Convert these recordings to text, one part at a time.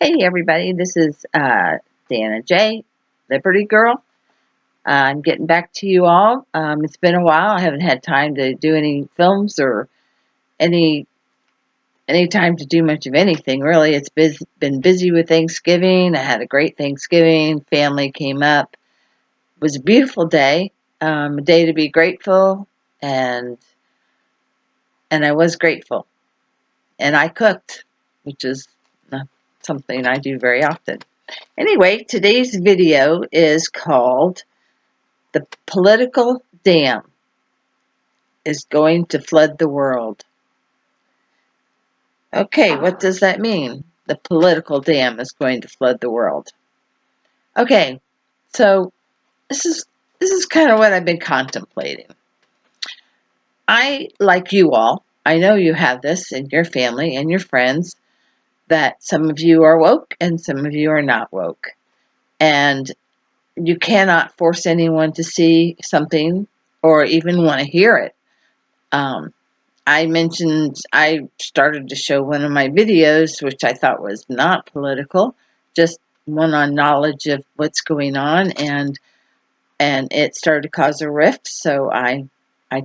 Hey everybody, this is Dana J, Liberty Girl. I'm getting back to you all. It's been a while. I haven't had time to do any films or any time to do much of anything really. It's been busy with Thanksgiving. I had a great Thanksgiving. Family came up. It was a beautiful day. A day to be grateful, and I was grateful. And I cooked, which is not something I do very often. Anyway, today's video is called "The Political Dam is Going to Flood the World." Okay, what does that mean? The political dam is going to flood the world. Okay, so this is kind of what I've been contemplating. I, like you all, I know you have this in your family and your friends, that some of you are woke and some of you are not woke. And you cannot force anyone to see something or even want to hear it. I started to show one of my videos, which I thought was not political, just one on knowledge of what's going on, and it started to cause a rift, so I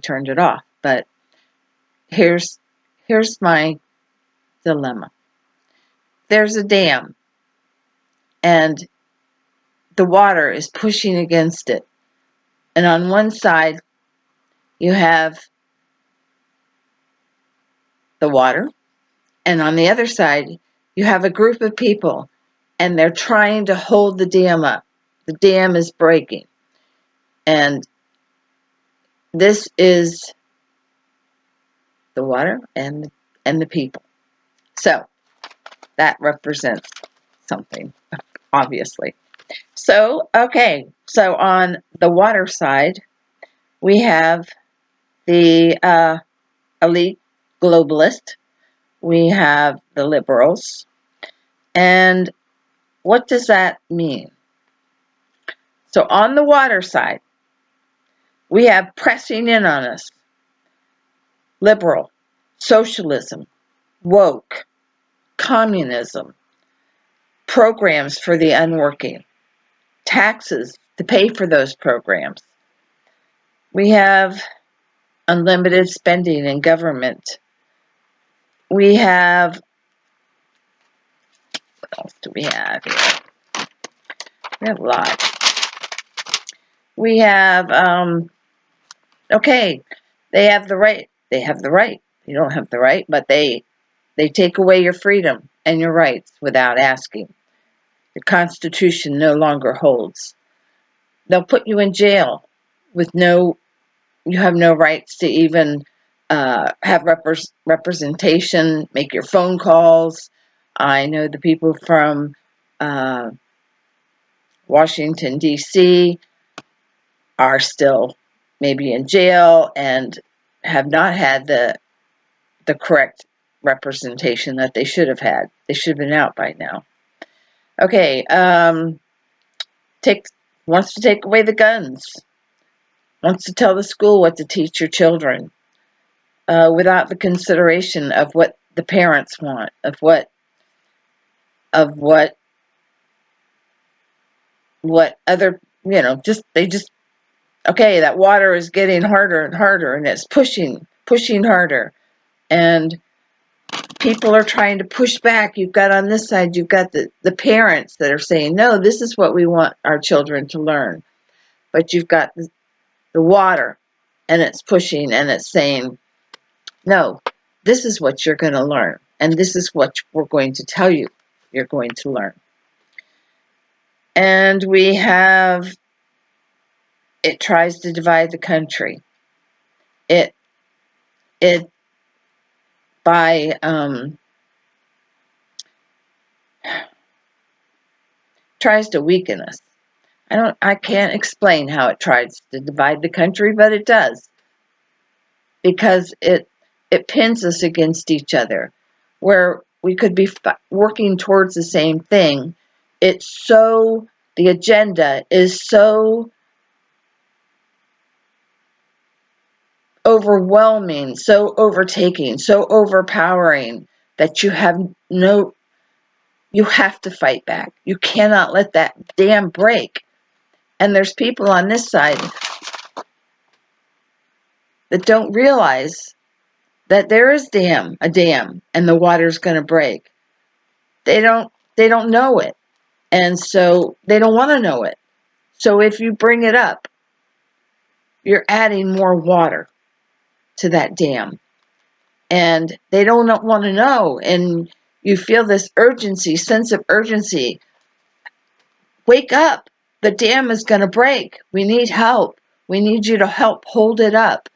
turned it off. But here's my dilemma. There's a dam, and the water is pushing against it. And on one side, you have the water, and on the other side, you have a group of people, and they're trying to hold the dam up. The dam is breaking. And this is the water and the people. So that represents something, obviously. So, okay, so on the water side, we have the elite globalist, we have the liberals, and what does that mean? So on the water side, we have pressing in on us: liberal, socialism, woke, communism, programs for the unworking, taxes to pay for those programs. We have unlimited spending in government. We have, what else do we have here? We have a lot. We have, okay, they have the right. They have the right. You don't have the right, but they take away your freedom and your rights without asking. The Constitution no longer holds. They'll put you in jail with you have no rights to even have representation, make your phone calls. I know the people from uh, Washington, D.C. are still maybe in jail and have not had the correct representation that they should have had. They should have been out by now. Okay, wants to take away the guns, wants to tell the school what to teach your children, without the consideration of what the parents want, of what other, okay, that water is getting harder and harder, and it's pushing harder, and people are trying to push back. You've got on this side, you've got the parents that are saying, no, this is what we want our children to learn. But you've got the water, and it's pushing, and it's saying, no, this is what you're going to learn, and this is what we're going to tell you you're going to learn. And we have, it tries to divide the country. It by tries to weaken us. I can't explain how it tries to divide the country, but it does, because it pins us against each other, where we could be working towards the same thing. The agenda is so overwhelming, so overtaking, so overpowering, that you have no You have to fight back. You cannot let that dam break. And there's people on this side that don't realize that there is a dam, and the water's going to break. They don't know it. And so they don't want to know it. So if you bring it up, you're adding more water to that dam. And they don't want to know. And you feel this urgency, sense of urgency. Wake up. The dam is going to break. We need help. We need you to help hold it up.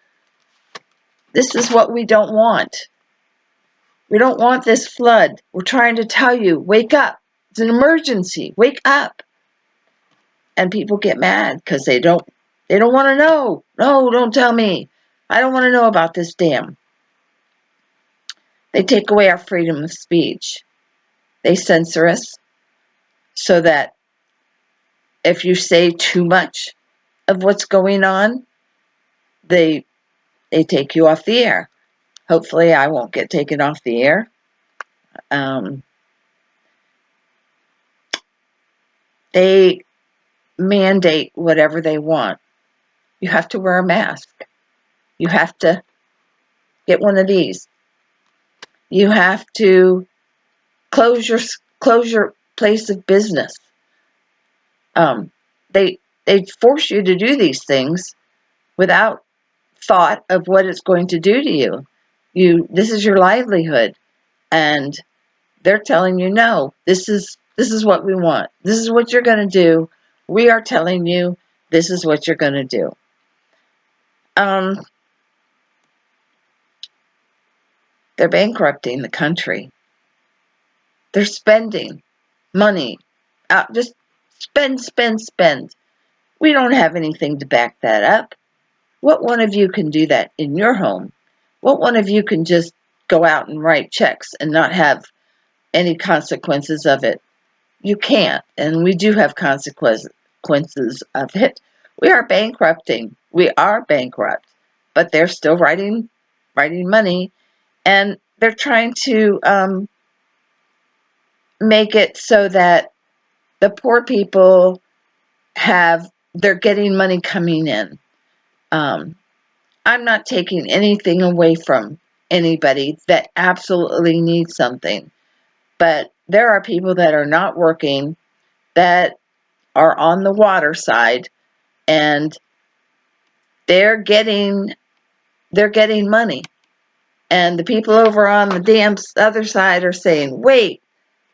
This is what we don't want. We don't want this flood. We're trying to tell you, wake up. It's an emergency. Wake up. And people get mad because they don't want to know. No, don't tell me. I don't want to know about this dam. They take away our freedom of speech. They censor us so that if you say too much of what's going on, they take you off the air. Hopefully I won't get taken off the air. They mandate whatever they want. You have to wear a mask. You have to get one of these. You have to close your place of business. They force you to do these things without thought of what it's going to do to you. This is your livelihood, and they're telling you, no, this is what we want. This is what you're going to do. We are telling you this is what you're going to do. They're bankrupting the country. They're spending money out, just spend. We don't have anything to back that up. What one of you can do that in your home? What one of you can just go out and write checks and not have any consequences of it? You can't, and we do have consequences of it. We are bankrupting. We are bankrupt, but they're still writing money, and they're trying to make it so that the poor people they're getting money coming in. I'm not taking anything away from anybody that absolutely needs something, but there are people that are not working, that are on the water side, and they're getting money. And the people over on the dam's other side are saying, wait,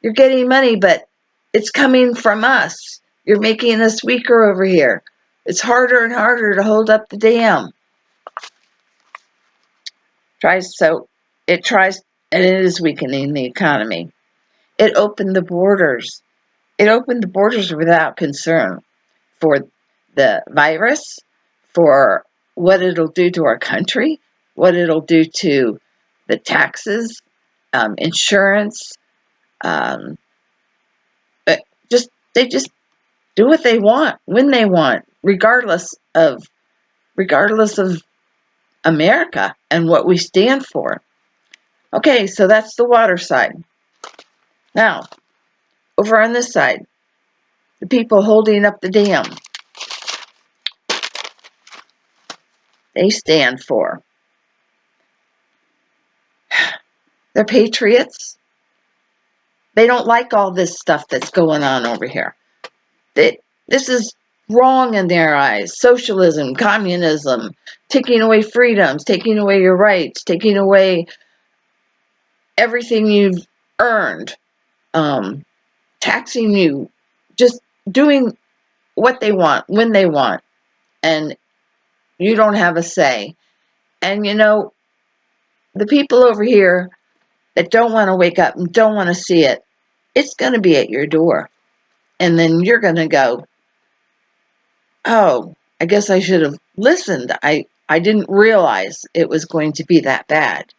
you're getting money, but it's coming from us. You're making us weaker over here. It's harder and harder to hold up the dam. It tries, and it is weakening the economy. It opened the borders. It opened the borders without concern for the virus, for what it'll do to our country, what it'll do to the taxes, insurance. They just do what they want when they want, regardless of America and what we stand for. Okay, so that's the water side. Now, over on this side, the people holding up the dam, they stand for. They're patriots. They don't like all this stuff that's going on over here. This is wrong in their eyes. Socialism, communism, taking away freedoms, taking away your rights, taking away everything you've earned, taxing you, just doing what they want, when they want, and you don't have a say. And the people over here that don't want to wake up and don't want to see it, it's going to be at your door. And then you're going to go, oh, I guess I should have listened. I didn't realize it was going to be that bad.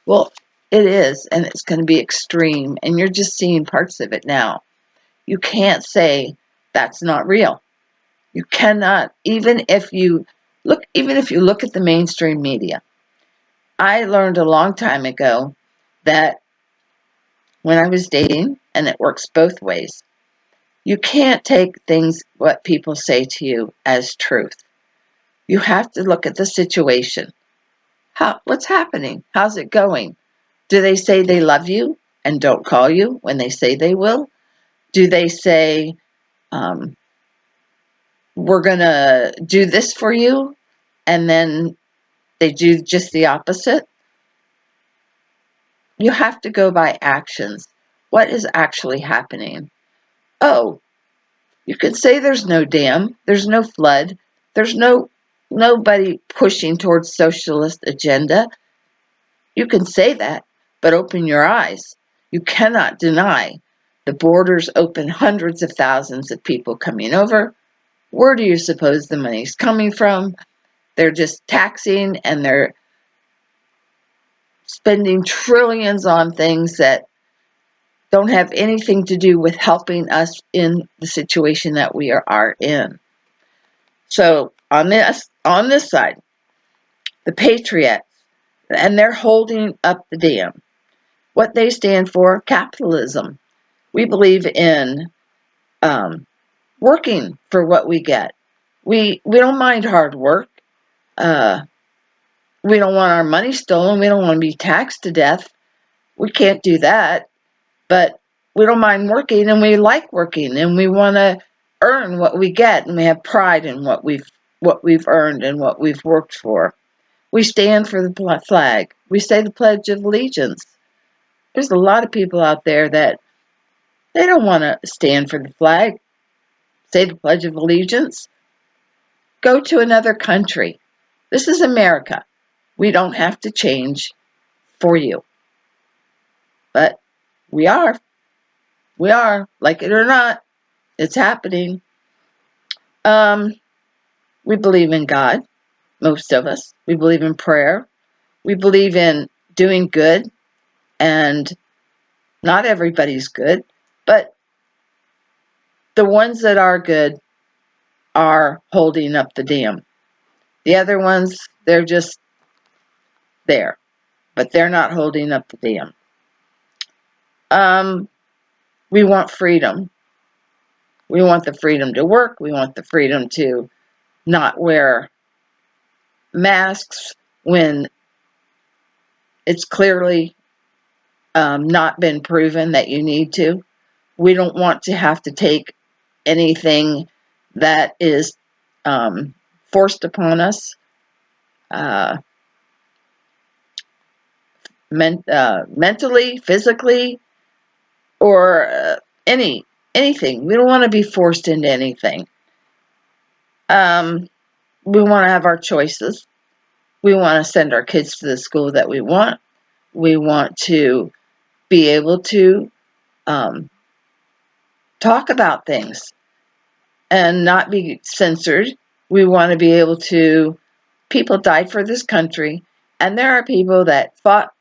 Well, it is, and it's going to be extreme, and you're just seeing parts of it now. You can't say that's not real. You cannot, even if you look at the mainstream media. I learned a long time ago that when I was dating, and it works both ways. You can't take things, what people say to you, as truth. You have to look at the situation. What's happening? How's it going? Do they say they love you and don't call you when they say they will? Do they say, um, we're going to do this for you, and then they do just the opposite? You have to go by actions. What is actually happening? Oh, you can say there's no dam, there's no flood, there's nobody pushing towards socialist agenda. You can say that, but open your eyes. You cannot deny the borders open, hundreds of thousands of people coming over. Where do you suppose the money's coming from? They're just taxing, and they're spending trillions on things that don't have anything to do with helping us in the situation that we are in. So on this side, the patriots, and they're holding up the dam. What they stand for: capitalism. We believe in working for what we get. We don't mind hard work. Uh, we don't want our money stolen. We don't want to be taxed to death. We can't do that. But we don't mind working, and we like working, and we want to earn what we get, and we have pride in what we've earned and what we've worked for. We stand for the flag. We say the Pledge of Allegiance. There's a lot of people out there that they don't want to stand for the flag, say the Pledge of Allegiance. Go to another country. This is America. We don't have to change for you. But we are. We are. Like it or not, it's happening. We believe in God, most of us. We believe in prayer. We believe in doing good, and not everybody's good, but the ones that are good are holding up the dam. The other ones, they're just there, but they're not holding up the dam. We want freedom. We want the freedom to work. We want the freedom to not wear masks when it's clearly not been proven that you need to. We don't want to have to take anything that is forced upon us, uh, mentally, physically, or anything. We don't want to be forced into anything. We want to have our choices. We want to send our kids to the school that we want. We want to be able to talk about things and not be censored. We want to be able to. People died for this country, and there are people that fought.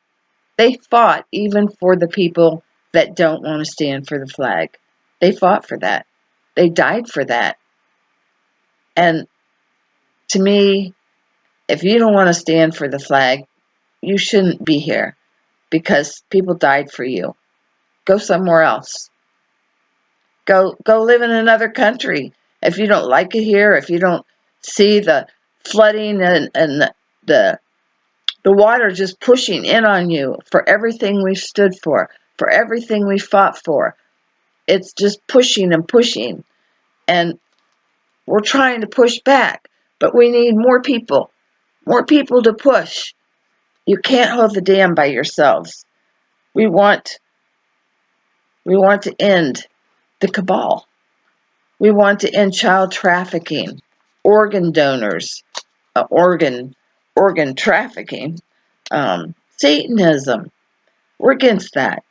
They fought even for the people that don't want to stand for the flag. They fought for that. They died for that. And to me, if you don't want to stand for the flag, you shouldn't be here, because people died for you. Go somewhere else. Go live in another country. If you don't like it here, if you don't see the flooding and the water just pushing in on you for everything we've stood for everything we fought for, it's just pushing and pushing. And we're trying to push back, but we need more people to push. You can't hold the dam by yourselves. We want to end the cabal. We want to end child trafficking, organ donors, organ trafficking, Satanism. We're against that.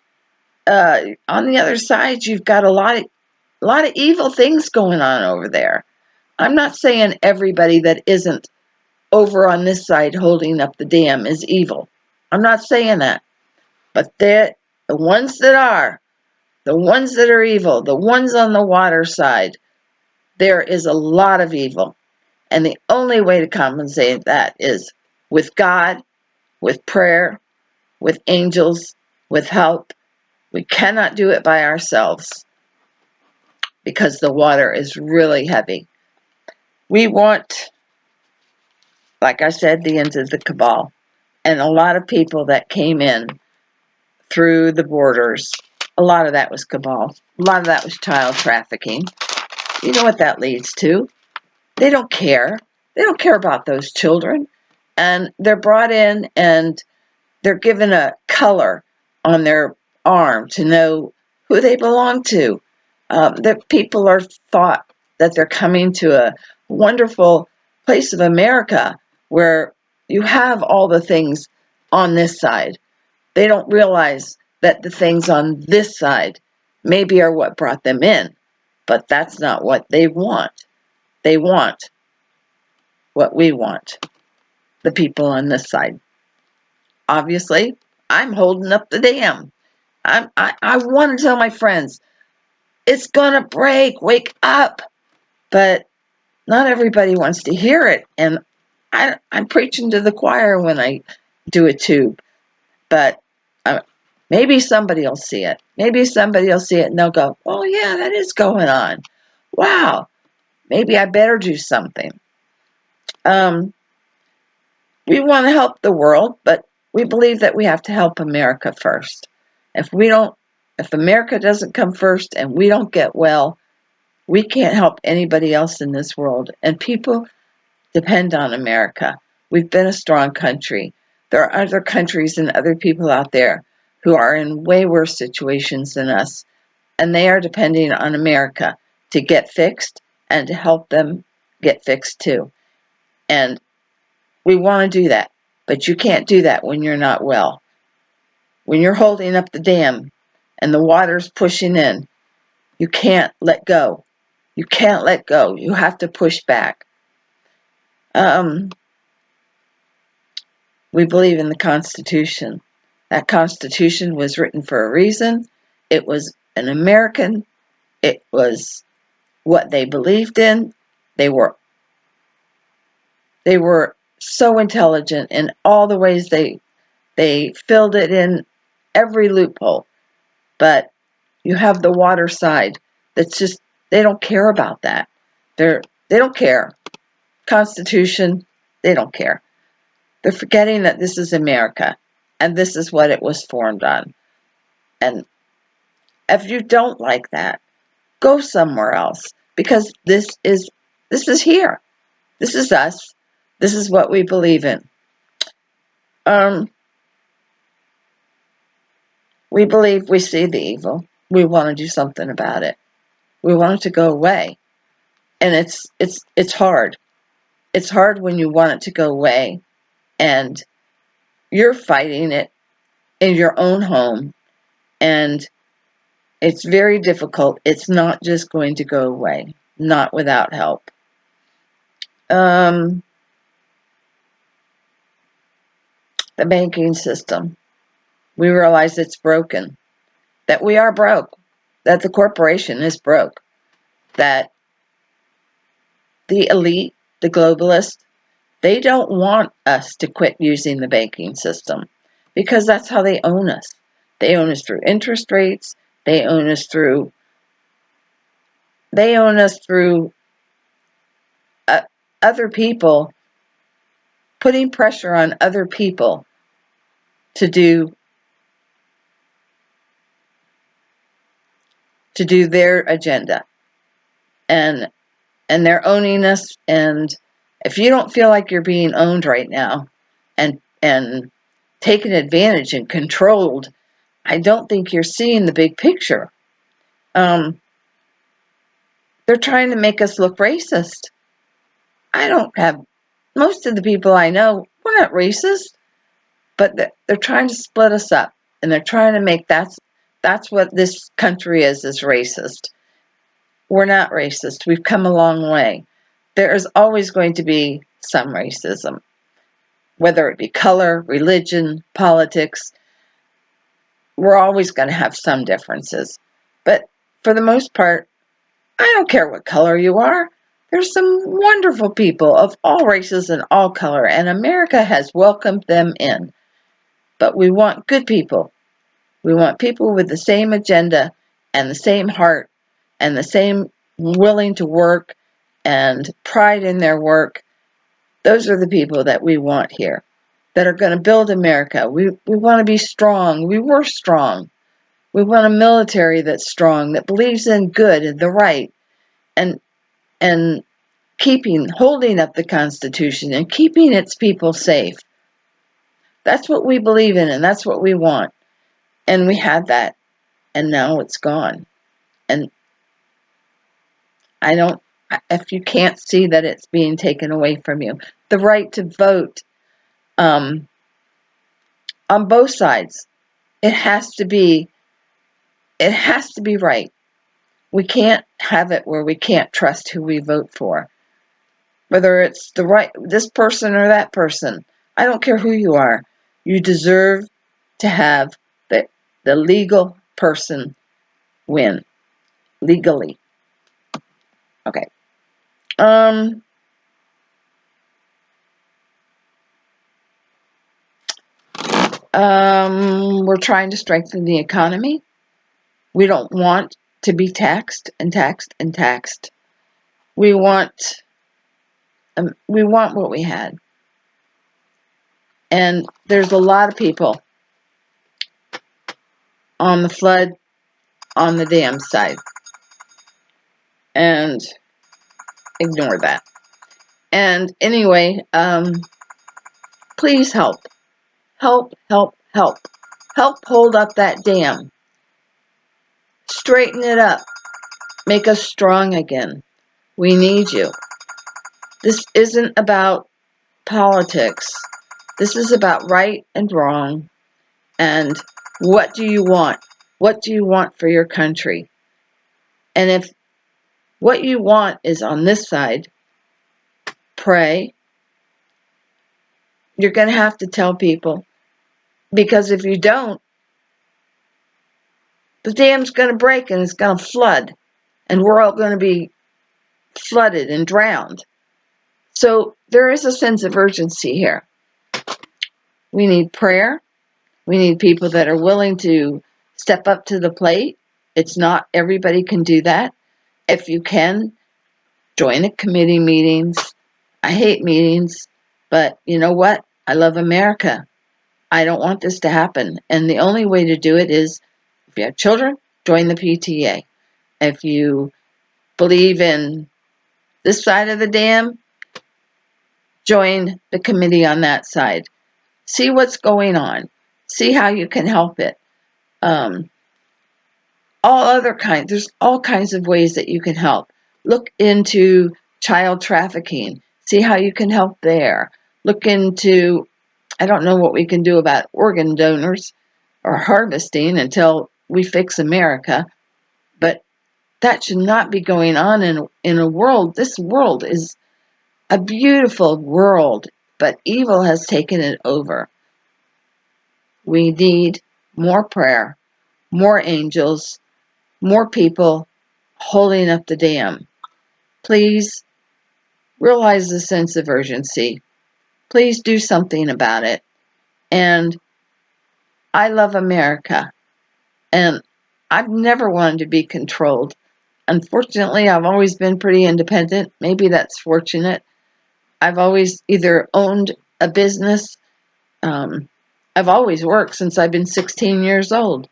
On the other side, you've got a lot of evil things going on over there. I'm not saying everybody that isn't over on this side holding up the dam is evil. I'm not saying that. But the ones that are, the ones that are evil, the ones on the water side, there is a lot of evil. And the only way to compensate that is with God, with prayer, with angels, with help, We cannot do it by ourselves because the water is really heavy. We want, like I said, the end of the cabal. And a lot of people that came in through the borders, a lot of that was cabal. A lot of that was child trafficking. You know what that leads to. They don't care. They don't care about those children. And they're brought in and they're given a color on their arm to know who they belong to. That people are thought that they're coming to a wonderful place of America where you have all the things on this side. They don't realize that the things on this side maybe are what brought them in, but that's not what they want. They want what we want, the people on this side. Obviously, I'm holding up the dam. I want to tell my friends, it's gonna break, wake up. But not everybody wants to hear it. And I'm preaching to the choir when I do a tube. But maybe somebody will see it. Maybe somebody will see it and they'll go, oh yeah, that is going on. Wow, maybe I better do something. We want to help the world, but we believe that we have to help America first. If America doesn't come first and we don't get well, we can't help anybody else in this world. And people depend on America. We've been a strong country. There are other countries and other people out there who are in way worse situations than us, and they are depending on America to get fixed and to help them get fixed too. And we want to do that, but you can't do that when you're not well. When you're holding up the dam and the water's pushing in, you can't let go. You can't let go. You have to push back. We believe in the Constitution. That Constitution was written for a reason. It was an American. It was what they believed in. They were so intelligent in all the ways they filled it in every loophole. But you have the water side that's just, they don't care about that. They don't care. Constitution, they don't care. They're forgetting that this is America and this is what it was formed on. And if you don't like that, go somewhere else because this is here. This is us. This is what we believe in. We believe we see the evil. We want to do something about it. We want it to go away. And it's hard. It's hard when you want it to go away and you're fighting it in your own home, and it's very difficult. It's not just going to go away, not without help. The banking system. We realize it's broken, that we are broke, that the corporation is broke, that the elite, the globalists, they don't want us to quit using the banking system because that's how they own us. They own us through interest rates. They own us through other people, putting pressure on other people to do their agenda. And they're owning us, and if you don't feel like you're being owned right now and taken advantage and controlled, I don't think you're seeing the big picture. They're trying to make us look racist. Most of the people I know, we're not racist, but they're trying to split us up, and they're trying to make that's what this country is racist. We're not racist. We've come a long way. There is always going to be some racism, whether it be color, religion, politics. We're always going to have some differences. But for the most part, I don't care what color you are. There's some wonderful people of all races and all color, and America has welcomed them in. But we want good people. We want people with the same agenda and the same heart and the same willing to work and pride in their work. Those are the people that we want here, that are going to build America. We want to be strong. We were strong. We want a military that's strong, that believes in good and the right, and and holding up the Constitution and keeping its people safe. That's what we believe in, and that's what we want. And we had that, and now it's gone. And I don't, if you can't see that it's being taken away from you, the right to vote, on both sides, it has to be, right. We can't have it where we can't trust who we vote for, whether it's this person or that person. I don't care who you are. You deserve to have the legal person win legally. Okay. We're trying to strengthen the economy. We don't want to be taxed and taxed and taxed. We want what we had. And there's a lot of people on the flood, on the dam side. And ignore that. And anyway, please help. Help, help, help. Help hold up that dam. Straighten it up. Make us strong again. We need you. This isn't about politics. This is about right and wrong. And what do you want? What do you want for your country? And if what you want is on this side, pray. You're going to have to tell people. Because if you don't, the dam's going to break and it's going to flood. And we're all going to be flooded and drowned. So there is a sense of urgency here. We need prayer. We need people that are willing to step up to the plate. It's not everybody can do that. If you can, join the committee meetings. I hate meetings, but you know what? I love America. I don't want this to happen. And the only way to do it is, if you have children, join the PTA. If you believe in this side of the dam, join the committee on that side. See what's going on. See how you can help it. There's all kinds of ways that you can help. Look into child trafficking. See how you can help there. Look into, I don't know what we can do about organ donors or harvesting until we fix America, but that should not be going on in a world. This world is a beautiful world, but evil has taken it over. We need more prayer, more angels, more people holding up the dam. Please realize the sense of urgency. Please do something about it. And I love America. And I've never wanted to be controlled. Unfortunately, I've always been pretty independent. Maybe that's fortunate. I've always either owned a business. I've always worked since I've been 16 years old.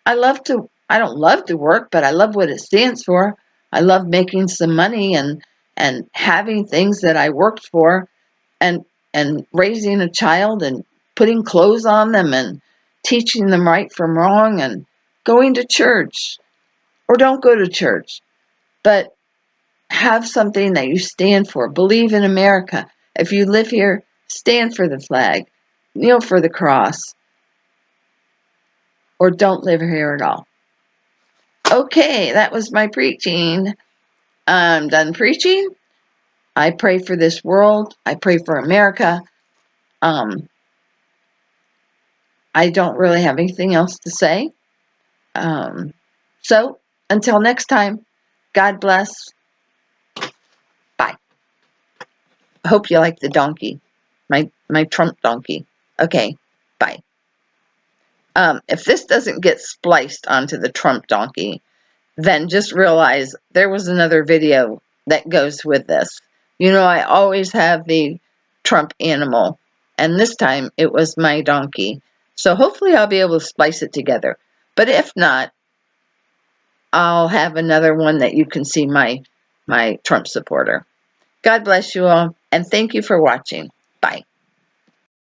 I don't love to work, but I love what it stands for. I love making some money and having things that I worked for, and raising a child and putting clothes on them and teaching them right from wrong and going to church, or don't go to church, but have something that you stand for. Believe in America. If you live here, stand for the flag, kneel for the cross, or don't live here at all. Okay, that was my preaching. I'm done preaching. I pray for this world. I pray for America. I don't really have anything else to say. So until next time, God bless. Bye. I hope you like the donkey, my Trump donkey. Okay, bye. If this doesn't get spliced onto the Trump donkey, then just realize there was another video that goes with this. You know, I always have the Trump animal, and this time it was my donkey. So hopefully I'll be able to splice it together. But if not, I'll have another one that you can see my Trump supporter. God bless you all, and thank you for watching. Bye.